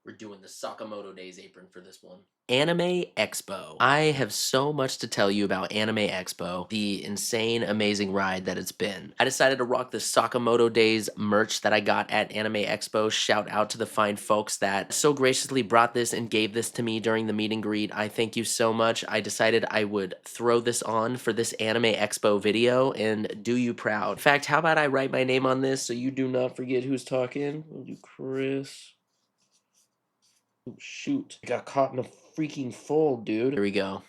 We're doing the Sakamoto Days apron for this one. Anime Expo. I have so much to tell you about Anime Expo, the insane, amazing ride that it's been. I decided to rock the Sakamoto Days merch that I got at Anime Expo. Shout out to the fine folks that so graciously brought this and gave this to me during the meet and greet. I thank you so much. I decided I would throw this on for this Anime Expo video and do you proud. In fact, how about I write my name on this so you do not forget who's talking? We'll do Chris. Oh, shoot. I got caught in a freaking fold, dude. Here we go.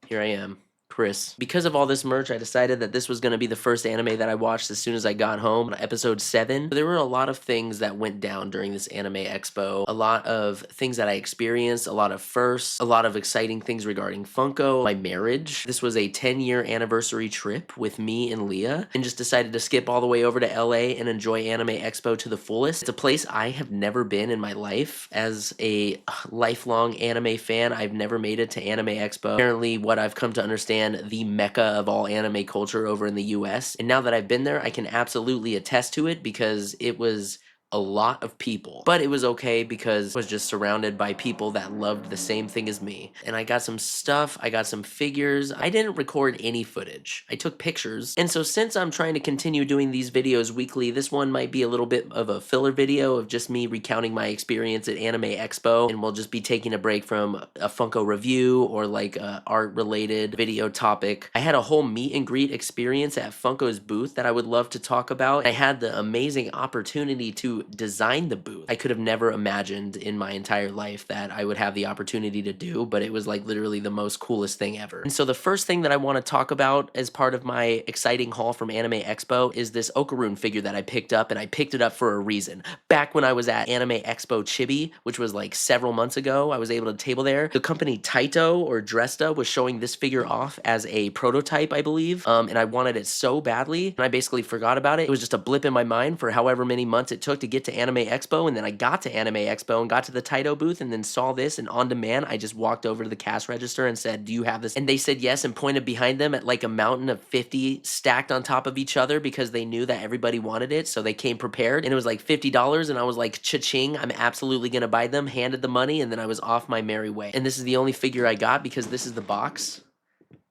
Here I am. Chris. Because of all this merch, I decided that this was going to be the first anime that I watched as soon as I got home, episode 7. There were a lot of things that went down during this Anime Expo, a lot of things that I experienced, a lot of firsts, a lot of exciting things regarding Funko, my marriage. This was a 10-year anniversary trip with me and Leah, and just decided to skip all the way over to LA and enjoy Anime Expo to the fullest. It's a place I have never been in my life. As a lifelong anime fan, I've never made it to Anime Expo. Apparently, what I've come to understand, the mecca of all anime culture over in the US. And now that I've been there, I can absolutely attest to it because it was a lot of people. But it was okay because I was just surrounded by people that loved the same thing as me. And I got some stuff, I got some figures. I didn't record any footage. I took pictures. And so since I'm trying to continue doing these videos weekly, this one might be a little bit of a filler video of just me recounting my experience at Anime Expo. And we'll just be taking a break from a Funko review or like a art related video topic. I had a whole meet and greet experience at Funko's booth that I would love to talk about. I had the amazing opportunity to design the booth. I could have never imagined in my entire life that I would have the opportunity to do, but it was like literally the most coolest thing ever. And so the first thing that I want to talk about as part of my exciting haul from Anime Expo is this Okaroon figure that I picked up, and I picked it up for a reason. Back when I was at Anime Expo Chibi, which was like several months ago, I was able to table there. The company Taito or Dresta was showing this figure off as a prototype, I believe, and I wanted it so badly, and I basically forgot about it. It was just a blip in my mind for however many months it took to get to Anime Expo, and then I got to Anime Expo and got to the Taito booth and then saw this, and on demand I just walked over to the cash register and said, "Do you have this?" And they said yes, and pointed behind them at like a mountain of 50 stacked on top of each other because they knew that everybody wanted it, so they came prepared, and it was like $50, and I was like, cha-ching, I'm absolutely gonna buy them, handed the money, and then I was off my merry way. And this is the only figure I got because this is the box.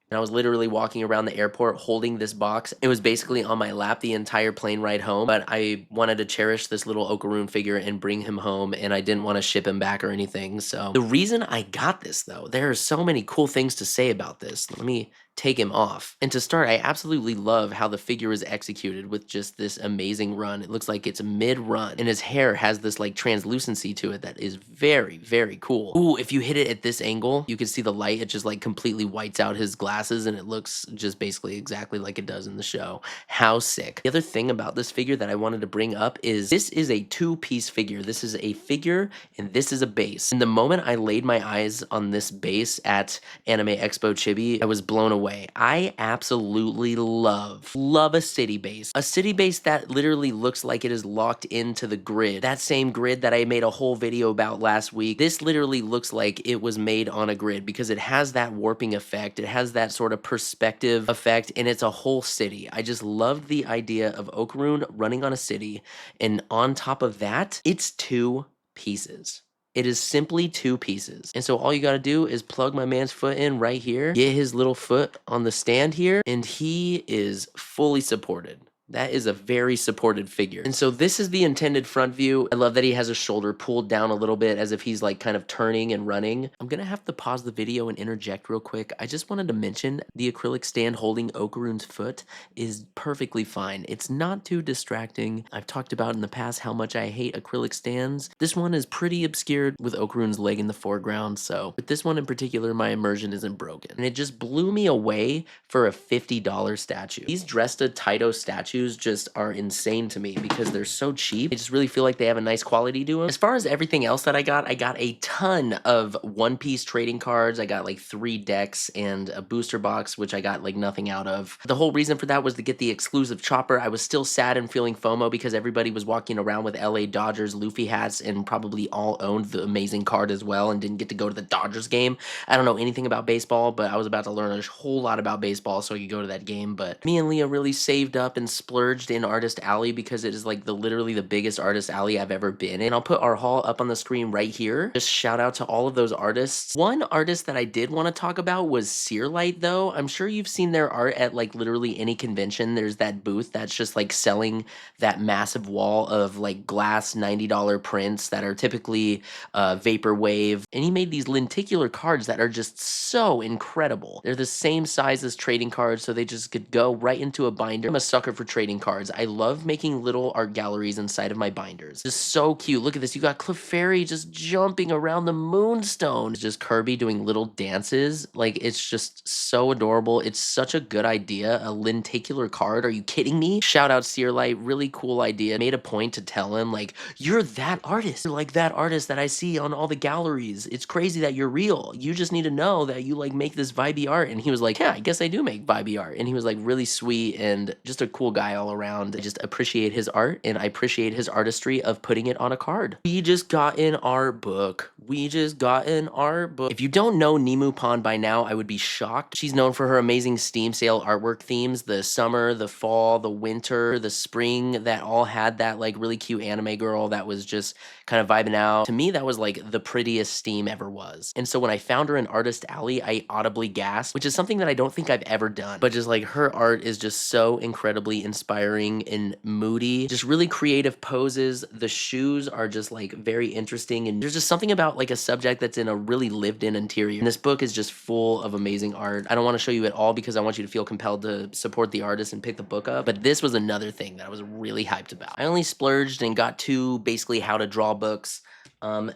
And I was literally walking around the airport holding this box. It was basically on my lap the entire plane ride home, but I wanted to cherish this little Okaroon figure and bring him home, and I didn't want to ship him back or anything. So the reason I got this, though, there are so many cool things to say about this. Let me take him off. And to start, I absolutely love how the figure is executed with just this amazing run. It looks like it's mid-run, and his hair has this like translucency to it that is very, very cool. Ooh, if you hit it at this angle, you can see the light. It just like completely whites out his glasses, and it looks just basically exactly like it does in the show. How sick. The other thing about this figure that I wanted to bring up is this is a two-piece figure. This is a figure, and this is a base. And the moment I laid my eyes on this base at Anime Expo Chibi, I was blown away. I absolutely love a city base. A city base that literally looks like it is locked into the grid. That same grid that I made a whole video about last week. This literally looks like it was made on a grid because it has that warping effect. It has that sort of perspective effect, and it's a whole city. I just loved the idea of Okaroon running on a city, and on top of that, it's two pieces. It is simply two pieces. And so all you gotta do is plug my man's foot in right here, get his little foot on the stand here, and he is fully supported. That is a very supported figure. And so this is the intended front view. I love that he has his shoulder pulled down a little bit as if he's like kind of turning and running. I'm gonna have to pause the video and interject real quick. I just wanted to mention the acrylic stand holding Okaroon's foot is perfectly fine. It's not too distracting. I've talked about in the past how much I hate acrylic stands. This one is pretty obscured with Okaroon's leg in the foreground, so with this one in particular, my immersion isn't broken. And it just blew me away for a $50 statue. These Dresta Taito statues just are insane to me because they're so cheap. I just really feel like they have a nice quality to them. As far as everything else that I got a ton of one-piece trading cards. I got like 3 decks and a booster box, which I got like nothing out of. The whole reason for that was to get the exclusive chopper. I was still sad and feeling FOMO because everybody was walking around with LA Dodgers Luffy hats and probably all owned the amazing card as well and didn't get to go to the Dodgers game. I don't know anything about baseball, but I was about to learn a whole lot about baseball so I could go to that game. But me and Leah really saved up and splurged in Artist Alley because it is like literally the biggest Artist Alley I've ever been in. I'll put our haul up on the screen right here. Just shout out to all of those artists. One artist that I did want to talk about was Searlight though. I'm sure you've seen their art at like literally any convention. There's that booth that's just like selling that massive wall of like glass $90 prints that are typically vaporwave, and he made these lenticular cards that are just so incredible. They're the same size as trading cards, so they just could go right into a binder. I'm a sucker for trading cards. I love making little art galleries inside of my binders. Just so cute. Look at this. You got Clefairy just jumping around the moonstone. It's just Kirby doing little dances. Like, it's just so adorable. It's such a good idea. A lenticular card. Are you kidding me? Shout out Searlight. Really cool idea. Made a point to tell him, like, you're that artist. You're like that artist that I see on all the galleries. It's crazy that you're real. You just need to know that you like make this vibey art. And he was like, yeah, I guess I do make vibey art. And he was like really sweet and just a cool guy all around. I just appreciate his art, and I appreciate his artistry of putting it on a card. We just got an art book. We just got an art book. If you don't know Nemu Pond by now, I would be shocked. She's known for her amazing Steam sale artwork themes, the summer, the fall, the winter, the spring, that all had that like really cute anime girl that was just kind of vibing out. To me, that was like the prettiest Steam ever was. And so when I found her in Artist Alley, I audibly gasped, which is something that I don't think I've ever done. But just like her art is just so incredibly inspiring and moody. Just really creative poses. The shoes are just like very interesting. And there's just something about like a subject that's in a really lived in interior. And this book is just full of amazing art. I don't want to show you it all because I want you to feel compelled to support the artist and pick the book up. But this was another thing that I was really hyped about. I only splurged and got two basically how to draw books.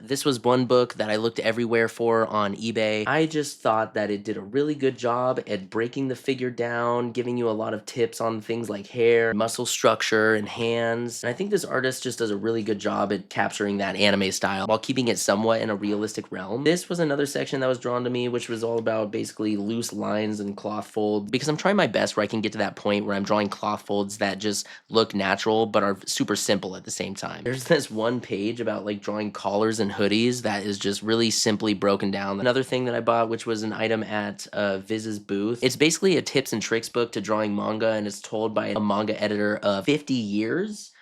This was one book that I looked everywhere for on eBay. I just thought that it did a really good job at breaking the figure down, giving you a lot of tips on things like hair, muscle structure, and hands. And I think this artist just does a really good job at capturing that anime style while keeping it somewhat in a realistic realm. This was another section that was drawn to me, which was all about basically loose lines and cloth folds, because I'm trying my best where I can get to that point where I'm drawing cloth folds that just look natural but are super simple at the same time. There's this one page about like drawing collars and hoodies that is just really simply broken down. Another thing that I bought, which was an item at Viz's booth. It's basically a tips and tricks book to drawing manga, and it's told by a manga editor of 50 years.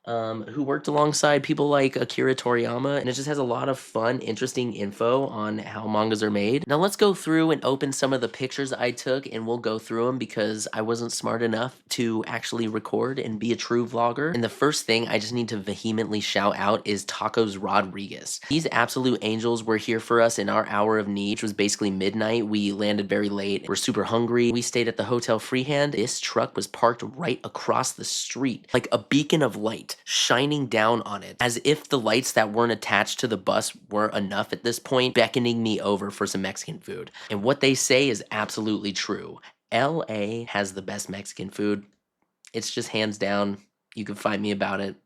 Who worked alongside people like Akira Toriyama, and it just has a lot of fun, interesting info on how mangas are made. Now let's go through and open some of the pictures I took, and we'll go through them because I wasn't smart enough to actually record and be a true vlogger. And the first thing I just need to vehemently shout out is Tacos Rodriguez. These absolute angels were here for us in our hour of need, which was basically midnight. We landed very late. We're super hungry. We stayed at the Hotel Freehand. This truck was parked right across the street, like a beacon of light shining down on it, as if the lights that weren't attached to the bus weren't enough at this point, beckoning me over for some Mexican food. And what they say is absolutely true. LA has the best Mexican food. It's just hands down. You can fight me about it.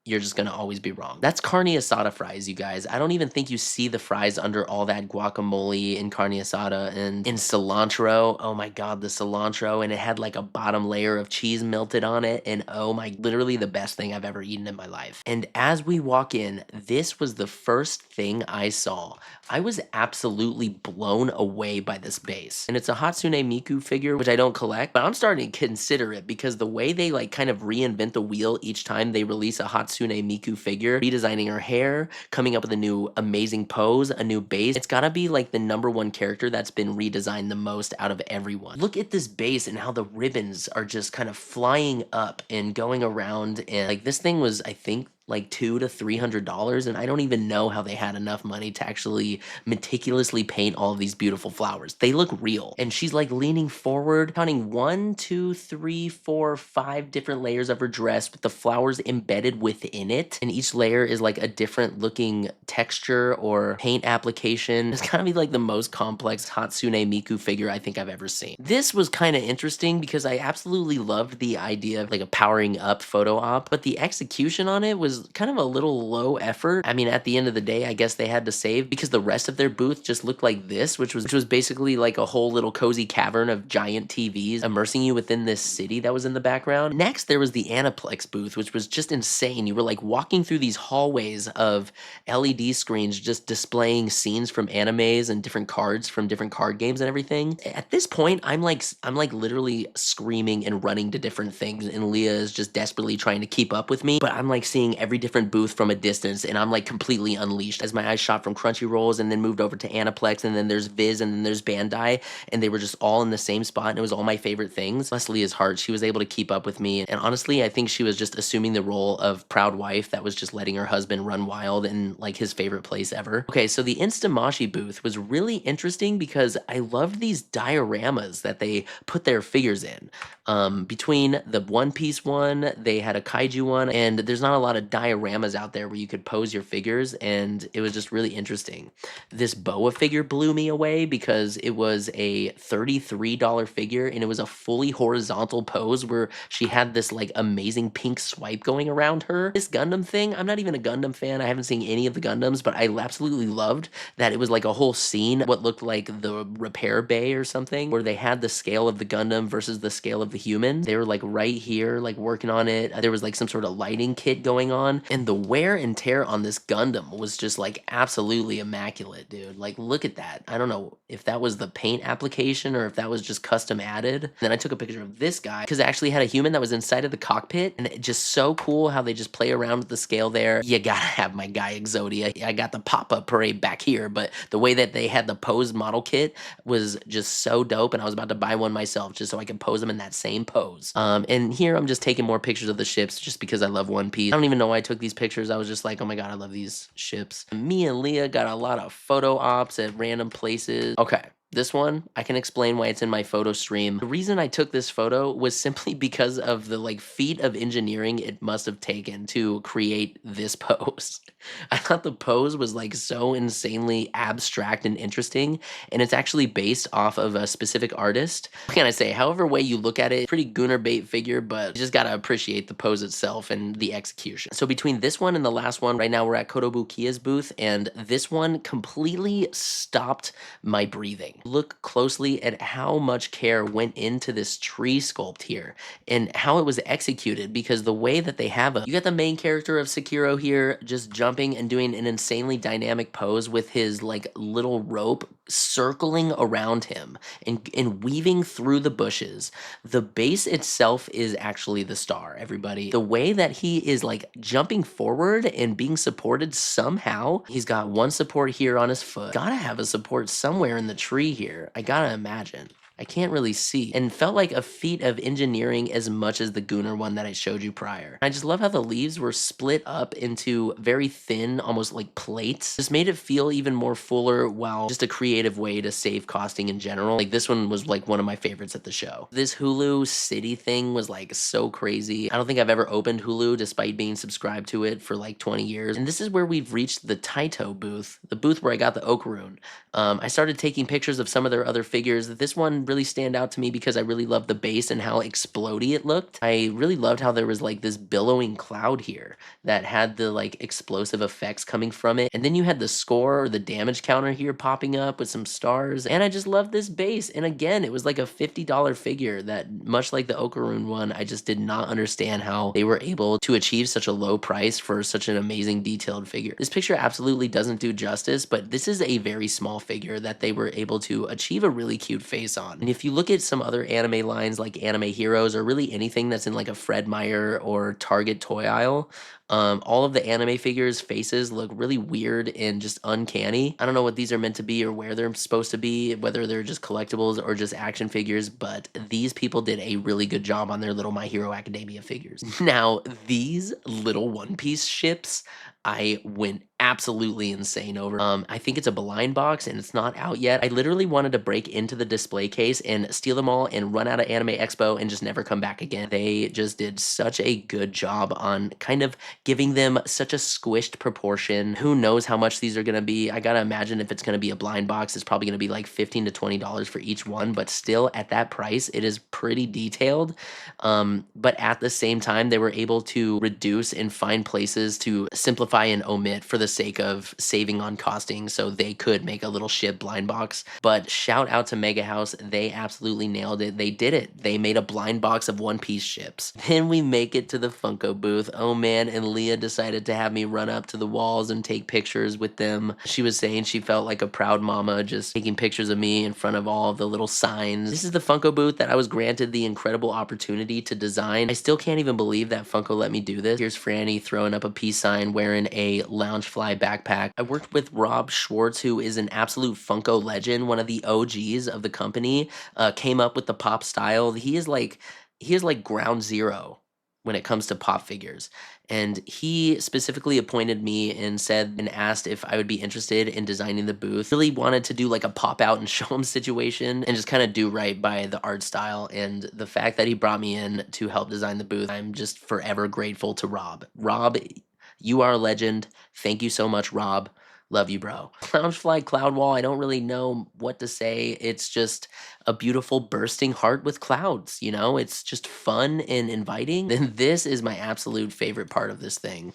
You're just gonna always be wrong. That's carne asada fries, you guys. I don't even think you see the fries under all that guacamole and carne asada and in cilantro. Oh my god, the cilantro, and it had like a bottom layer of cheese melted on it, and oh my, literally the best thing I've ever eaten in my life. And as we walk in, this was the first thing I saw. I was absolutely blown away by this base. And it's a Hatsune Miku figure, which I don't collect, but I'm starting to consider it because the way they like kind of reinvent the wheel each time they release a Hatsune Miku figure, redesigning her hair, coming up with a new amazing pose, a new base. It's gotta be like the #1 character that's been redesigned the most out of everyone. Look at this base and how the ribbons are just kind of flying up and going around, and like this thing was, I think, like $200 to $300, and I don't even know how they had enough money to actually meticulously paint all of these beautiful flowers. They look real. And she's like leaning forward, counting 1, 2, 3, 4, 5 different layers of her dress with the flowers embedded within it. And each layer is like a different looking texture or paint application. It's gotta be like the most complex Hatsune Miku figure I think I've ever seen. This was kind of interesting because I absolutely loved the idea of like a powering up photo op, but the execution on it was was kind of a little low effort. I mean, at the end of the day, I guess they had to save because the rest of their booth just looked like this, which was basically like a whole little cozy cavern of giant TVs immersing you within this city that was in the background. Next, there was the Aniplex booth, which was just insane. You were like walking through these hallways of LED screens just displaying scenes from animes and different cards from different card games and everything. At this point, I'm like literally screaming and running to different things, and Leah is just desperately trying to keep up with me. But I'm like seeing every different booth from a distance, and I'm like completely unleashed as my eyes shot from Crunchyrolls and then moved over to Aniplex, and then there's Viz, and then there's Bandai, and they were just all in the same spot, and it was all my favorite things. Bless Leah's heart, she was able to keep up with me, and honestly, I think she was just assuming the role of proud wife that was just letting her husband run wild in like his favorite place ever. Okay, so the Instamashi booth was really interesting because I loved these dioramas that they put their figures in. Between the One Piece one, they had a kaiju one, and there's not a lot of dioramas out there where you could pose your figures, and it was just really interesting. This boa figure blew me away because it was a $33 figure, and it was a fully horizontal pose where she had this like amazing pink swipe going around her. This Gundam thing, I'm not even a Gundam fan. I haven't seen any of the Gundams, but I absolutely loved that it was like a whole scene, what looked like the repair bay or something, where they had the scale of the Gundam versus the scale of the human. They were like right here, like working on it. There was like some sort of lighting kit going on, and the wear and tear on this Gundam was just like absolutely immaculate, dude. Like, look at that. I don't know if that was the paint application or if that was just custom added. And then I took a picture of this guy because it actually had a human that was inside of the cockpit, and it just so cool how they just play around with the scale there. You gotta have my guy Exodia. I got the pop-up parade back here, but the way that they had the pose model kit was just so dope, and I was about to buy one myself just so I could pose them in that same pose. And here I'm just taking more pictures of the ships just because I love One Piece. I don't even know why I took these pictures. I was just like, oh my god, I love these ships. Me and Leah got a lot of photo ops at random places. Okay. This one, I can explain why it's in my photo stream. The reason I took this photo was simply because of the like feat of engineering it must have taken to create this pose. I thought the pose was like so insanely abstract and interesting, and it's actually based off of a specific artist. What can I say? However way you look at it, pretty Gunner bait figure, but you just gotta appreciate the pose itself and the execution. So between this one and the last one, right now we're at Kotobu Kia's booth, and this one completely stopped my breathing. Look closely at how much care went into this tree sculpt here and how it was executed, because the way that they have you got the main character of Sekiro here just jumping and doing an insanely dynamic pose with his like little rope circling around him and weaving through the bushes. The base itself is actually the star, everybody. The way that he is like jumping forward and being supported somehow, he's got one support here on his foot. Gotta have a support somewhere in the tree here. I gotta imagine. I can't really see, and felt like a feat of engineering as much as the Gunner one that I showed you prior. I just love how the leaves were split up into very thin, almost like plates. Just made it feel even more fuller, while just a creative way to save costing in general. Like, this one was like one of my favorites at the show. This Hulu city thing was like so crazy. I don't think I've ever opened Hulu despite being subscribed to it for like 20 years. And this is where we've reached the Taito booth, the booth where I got the Okarune. I started taking pictures of some of their other figures. This one really stand out to me because I really loved the base and how explodey it looked. I really loved how there was like this billowing cloud here that had the like explosive effects coming from it. And then you had the score or the damage counter here popping up with some stars. And I just loved this base. And again, it was like a $50 figure that, much like the Okarune one, I just did not understand how they were able to achieve such a low price for such an amazing detailed figure. This picture absolutely doesn't do justice, but this is a very small figure that they were able to achieve a really cute face on. And if you look at some other anime lines like Anime Heroes, or really anything that's in like a Fred Meyer or Target toy aisle, all of the anime figures' faces look really weird and just uncanny. I don't know what these are meant to be or where they're supposed to be, whether they're just collectibles or just action figures, but these people did a really good job on their little My Hero Academia figures. Now, these little One Piece ships, I went absolutely insane over. I think it's a blind box and it's not out yet. I literally wanted to break into the display case and steal them all and run out of Anime Expo and just never come back again. They just did such a good job on kind of giving them such a squished proportion. Who knows how much these are going to be? I got to imagine if it's going to be a blind box, it's probably going to be like $15 to $20 for each one, but still at that price, it is pretty detailed. But at the same time, they were able to reduce and find places to simplify and omit for the sake of saving on costing so they could make a little ship blind box. But shout out to Mega House, they absolutely nailed it. They did it. They made a blind box of One Piece ships. Then we make it to the Funko booth. Oh man, and Leah decided to have me run up to the walls and take pictures with them. She was saying she felt like a proud mama just taking pictures of me in front of all of the little signs. This is the Funko booth that I was granted the incredible opportunity to design. I still can't even believe that Funko let me do this. Here's Franny throwing up a peace sign wearing a Loungefly backpack. I worked with Rob Schwartz, who is an absolute Funko legend, one of the OGs of the company, came up with the pop style. He is like ground zero when it comes to pop figures. And he specifically appointed me and said and asked if I would be interested in designing the booth. Really wanted to do like a pop out and show him situation and just kind of do right by the art style. And the fact that he brought me in to help design the booth, I'm just forever grateful to Rob. Rob, you are a legend. Thank you so much, Rob. Love you, bro. Loungefly Cloud Wall, I don't really know what to say. It's just a beautiful bursting heart with clouds, you know? It's just fun and inviting. Then this is my absolute favorite part of this thing.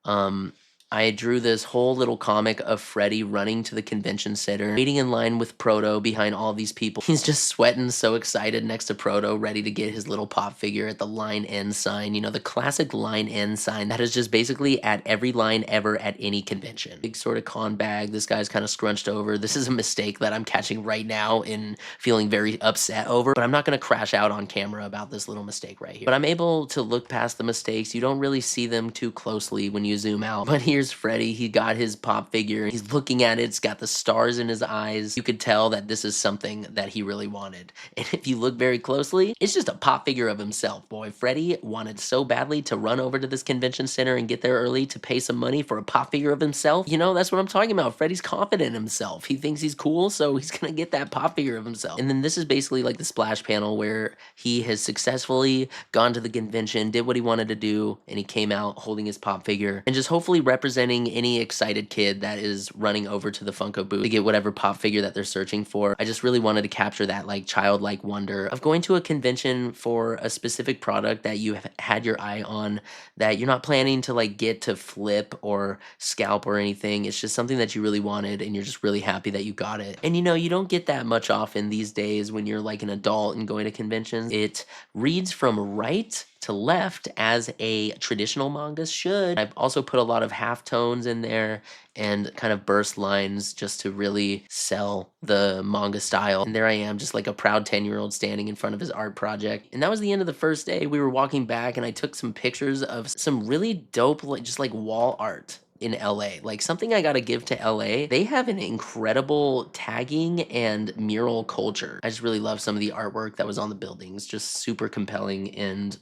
Um, I drew this whole little comic of Freddy running to the convention center, waiting in line with Proto behind all these people. He's just sweating, so excited next to Proto, ready to get his little pop figure at the line end sign. You know, the classic line end sign that is just basically at every line ever at any convention. Big sort of con bag. This guy's kind of scrunched over. This is a mistake that I'm catching right now and feeling very upset over, but I'm not going to crash out on camera about this little mistake right here. But I'm able to look past the mistakes. You don't really see them too closely when you zoom out. But here's Freddy. He got his pop figure. He's looking at it. It's got the stars in his eyes. You could tell that this is something that he really wanted. And if you look very closely, it's just a pop figure of himself, boy. Freddy wanted so badly to run over to this convention center and get there early to pay some money for a pop figure of himself. You know, that's what I'm talking about. Freddy's confident in himself. He thinks he's cool, so he's gonna get that pop figure of himself. And then this is basically like the splash panel where he has successfully gone to the convention, did what he wanted to do, and he came out holding his pop figure and just hopefully representing any excited kid that is running over to the Funko booth to get whatever pop figure that they're searching for. I just really wanted to capture that like childlike wonder of going to a convention for a specific product that you have had your eye on, that you're not planning to like get to flip or scalp or anything. It's just something that you really wanted and you're just really happy that you got it. And you know, you don't get that much often these days when you're like an adult and going to conventions. It reads from right to left as a traditional manga should. I've also put a lot of halftones in there and kind of burst lines just to really sell the manga style. And there I am, just like a proud 10-year-old standing in front of his art project. And that was the end of the first day. We were walking back and I took some pictures of some really dope, like just like wall art in LA. Like something I gotta give to LA. They have an incredible tagging and mural culture. I just really love some of the artwork that was on the buildings. Just super compelling and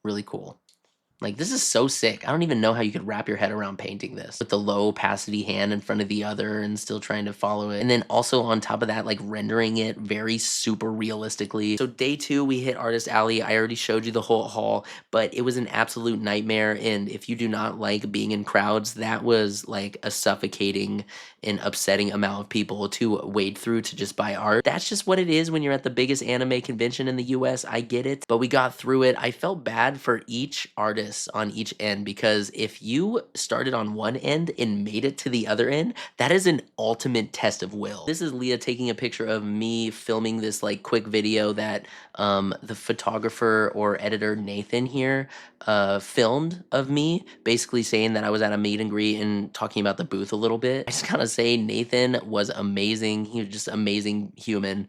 really cool. Like, this is so sick. I don't even know how you could wrap your head around painting this with the low opacity hand in front of the other and still trying to follow it. And then also on top of that, like rendering it very super realistically. So day 2, we hit Artist Alley. I already showed you the whole haul, but it was an absolute nightmare. And if you do not like being in crowds, that was like a suffocating and upsetting amount of people to wade through to just buy art. That's just what it is when you're at the biggest anime convention in the US. I get it, but we got through it. I felt bad for each artist on each end because if you started on one end and made it to the other end, that is an ultimate test of will. This is Leah taking a picture of me filming this like quick video that the photographer or editor Nathan here filmed of me, basically saying that I was at a meet and greet and talking about the booth a little bit. I just gotta say Nathan was amazing. He was just amazing human,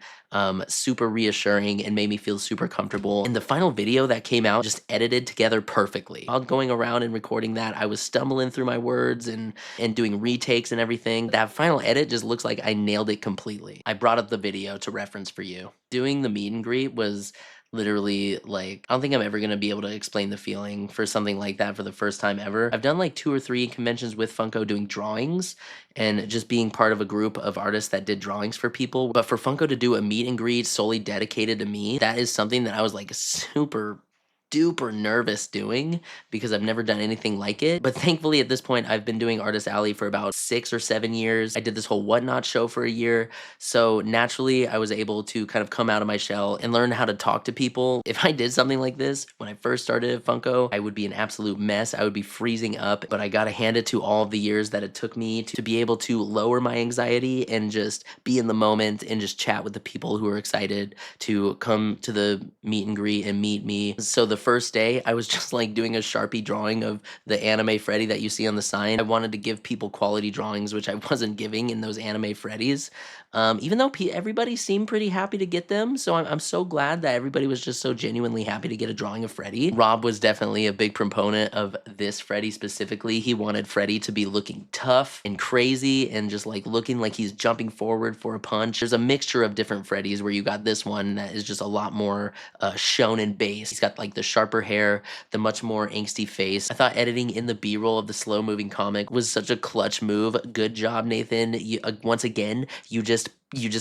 super reassuring and made me feel super comfortable. And the final video that came out just edited together perfectly. While going around and recording that, I was stumbling through my words and doing retakes and everything. That final edit just looks like I nailed it completely. I brought up the video to reference for you. Doing the meet and greet was Literally, like, I don't think I'm ever gonna be able to explain the feeling for something like that for the first time ever. I've done like 2 or 3 conventions with Funko doing drawings and just being part of a group of artists that did drawings for people. But for Funko to do a meet and greet solely dedicated to me, that is something that I was like super duper nervous doing because I've never done anything like it. But thankfully at this point, I've been doing Artist Alley for about 6 or 7 years. I did this whole Whatnot show for a year. So naturally, I was able to kind of come out of my shell and learn how to talk to people. If I did something like this when I first started at Funko, I would be an absolute mess. I would be freezing up, but I gotta hand it to all of the years that it took me to be able to lower my anxiety and just be in the moment and just chat with the people who are excited to come to the meet and greet and meet me. So the first day, I was just like doing a Sharpie drawing of the anime Freddy that you see on the sign. I wanted to give people quality drawings, which I wasn't giving in those anime Freddys. Even though everybody seemed pretty happy to get them, so I'm so glad that everybody was just so genuinely happy to get a drawing of Freddy. Rob was definitely a big proponent of this Freddy specifically. He wanted Freddy to be looking tough and crazy and just like looking like he's jumping forward for a punch. There's a mixture of different Freddys where you got this one that is just a lot more shonen based. He's got like the sharper hair, the much more angsty face. I thought editing in the B-roll of the slow moving comic was such a clutch move. Good job, Nathan. Once again, you just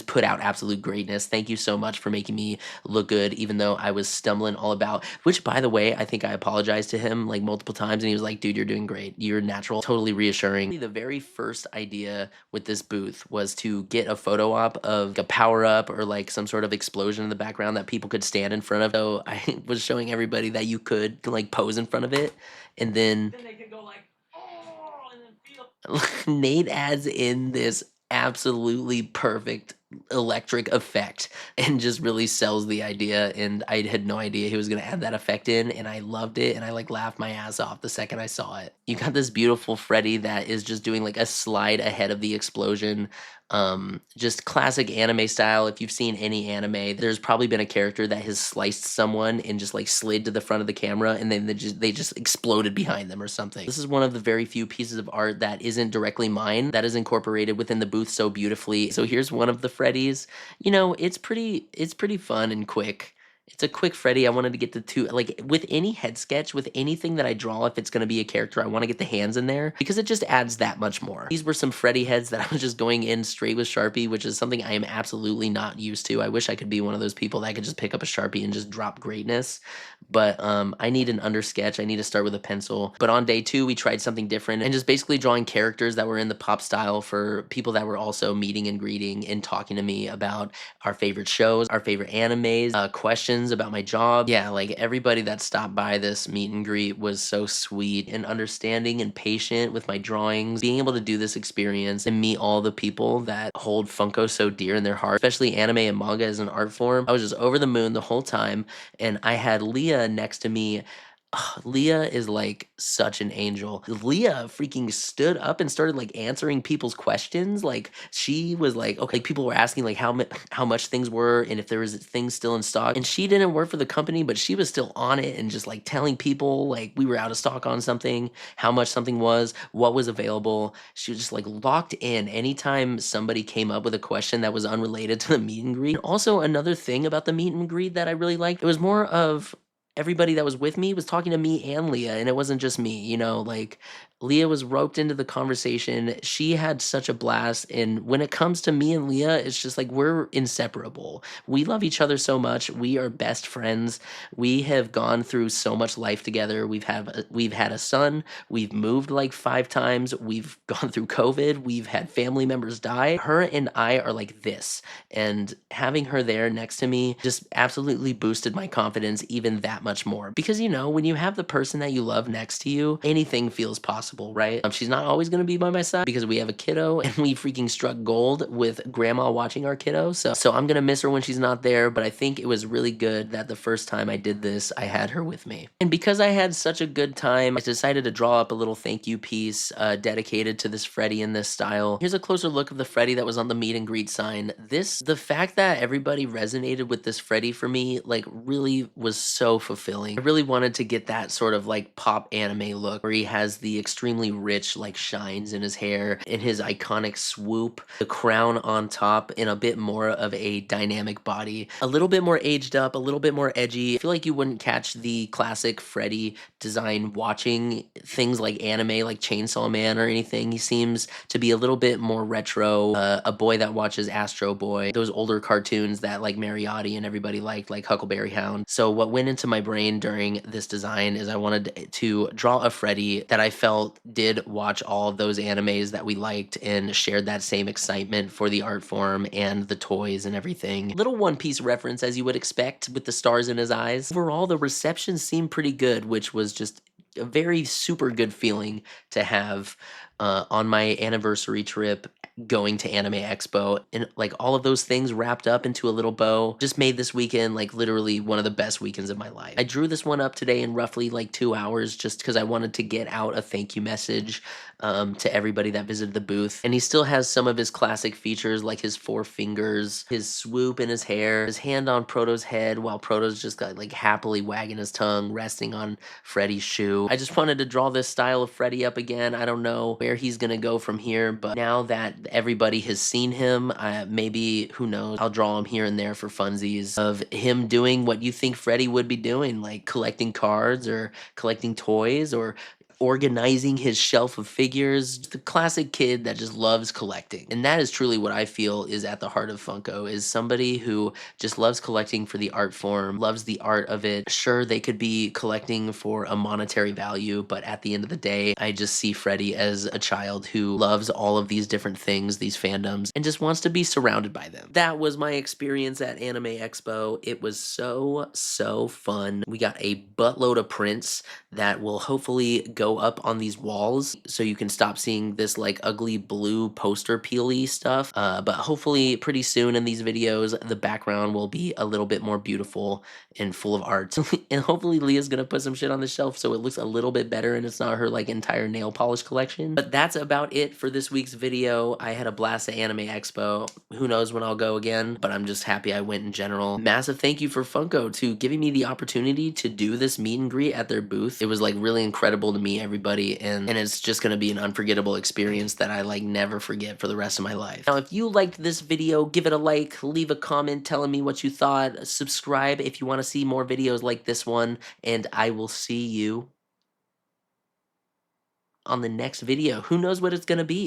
put out absolute greatness. Thank you so much for making me look good, even though I was stumbling all about. Which, by the way, I think I apologized to him like multiple times, and he was like, "Dude, you're doing great. You're natural." Totally reassuring. The very first idea with this booth was to get a photo op of like, a power up or like some sort of explosion in the background that people could stand in front of. So I was showing everybody that you could like pose in front of it, and then they could go like, oh, and then feel. Nate adds in this absolutely perfect electric effect and just really sells the idea, and I had no idea he was going to add that effect in, and I loved it, and I like laughed my ass off the second I saw it. You got this beautiful Freddy that is just doing like a slide ahead of the explosion, just classic anime style. If you've seen any anime, there's probably been a character that has sliced someone and just like slid to the front of the camera, and then they just exploded behind them or something. This is one of the very few pieces of art that isn't directly mine, that is incorporated within the booth so beautifully. So here's one of the Freddys. You know, it's pretty fun and quick. It's a quick Freddy. I wanted to get the two, like with any head sketch, with anything that I draw, if it's going to be a character, I want to get the hands in there because it just adds that much more. These were some Freddy heads that I was just going in straight with Sharpie, which is something I am absolutely not used to. I wish I could be one of those people that could just pick up a Sharpie and just drop greatness. But I need an under sketch. I need to start with a pencil. But on day 2, we tried something different and just basically drawing characters that were in the pop style for people that were also meeting and greeting and talking to me about our favorite shows, our favorite animes, questions about my job. Yeah, like everybody that stopped by this meet and greet was so sweet and understanding and patient with my drawings. Being able to do this experience and meet all the people that hold Funko so dear in their heart, especially anime and manga as an art form, I was just over the moon the whole time. And I had Leah next to me. Leah is like such an angel. Leah freaking stood up and started like answering people's questions. Like she was like, okay, people were asking like how much things were and if there was things still in stock. And she didn't work for the company, but she was still on it and just like telling people like we were out of stock on something, how much something was, what was available. She was just like locked in anytime somebody came up with a question that was unrelated to the meet and greet. And also another thing about the meet and greet that I really liked, it was more of everybody that was with me was talking to me and Leah, and it wasn't just me, like Leah was roped into the conversation. She had such a blast. And when it comes to me and Leah, it's just like we're inseparable. We love each other so much. We are best friends. We have gone through so much life together. We've had a son. We've moved like 5 times. We've gone through COVID. We've had family members die. Her and I are like this. And having her there next to me just absolutely boosted my confidence even that much more. Because, when you have the person that you love next to you, anything feels possible, right? She's not always going to be by my side because we have a kiddo and we freaking struck gold with grandma watching our kiddo. So I'm going to miss her when she's not there. But I think it was really good that the first time I did this, I had her with me. And because I had such a good time, I decided to draw up a little thank you piece dedicated to this Freddy in this style. Here's a closer look of the Freddy that was on the meet and greet sign. The fact that everybody resonated with this Freddy for me, like really was so fulfilling. I really wanted to get that sort of like pop anime look where he has the extremely rich, like, shines in his hair, in his iconic swoop, the crown on top, and a bit more of a dynamic body. A little bit more aged up, a little bit more edgy. I feel like you wouldn't catch the classic Freddy design watching things like anime, like Chainsaw Man or anything. He seems to be a little bit more retro, a boy that watches Astro Boy, those older cartoons that like Mariotti and everybody liked, like Huckleberry Hound. So what went into my brain during this design is I wanted to draw a Freddy that I felt did watch all of those animes that we liked and shared that same excitement for the art form and the toys and everything. Little One Piece reference as you would expect with the stars in his eyes. Overall, the reception seemed pretty good, which was just a very super good feeling to have on my anniversary trip going to Anime Expo, and like all of those things wrapped up into a little bow just made this weekend like literally one of the best weekends of my life. I drew this one up today in roughly like 2 hours just because I wanted to get out a thank you message to everybody that visited the booth. And he still has some of his classic features like his four fingers, his swoop in his hair, his hand on Proto's head while Proto's just got like happily wagging his tongue, resting on Freddy's shoe. I just wanted to draw this style of Freddy up again. I don't know where he's gonna go from here, but now that everybody has seen him, maybe, who knows, I'll draw him here and there for funsies of him doing what you think Freddy would be doing, like collecting cards or collecting toys or organizing his shelf of figures. The classic kid that just loves collecting. And that is truly what I feel is at the heart of Funko, is somebody who just loves collecting for the art form, loves the art of it. Sure, they could be collecting for a monetary value, but at the end of the day, I just see Freddy as a child who loves all of these different things, these fandoms, and just wants to be surrounded by them. That was my experience at Anime Expo. It was so fun. We got a buttload of prints that will hopefully go up on these walls so you can stop seeing this like ugly blue poster peely stuff. But hopefully pretty soon in these videos, the background will be a little bit more beautiful and full of art. And hopefully Leah's gonna put some shit on the shelf so it looks a little bit better and it's not her like entire nail polish collection. But that's about it for this week's video. I had a blast at Anime Expo. Who knows when I'll go again, but I'm just happy I went in general. Massive thank you for Funko to giving me the opportunity to do this meet and greet at their booth. It was like really incredible to meet everybody, and it's just gonna be an unforgettable experience that I like never forget for the rest of my life. Now, if you liked this video, give it a like, leave a comment telling me what you thought, subscribe if you want to see more videos like this one, and I will see you on the next video. Who knows what it's gonna be?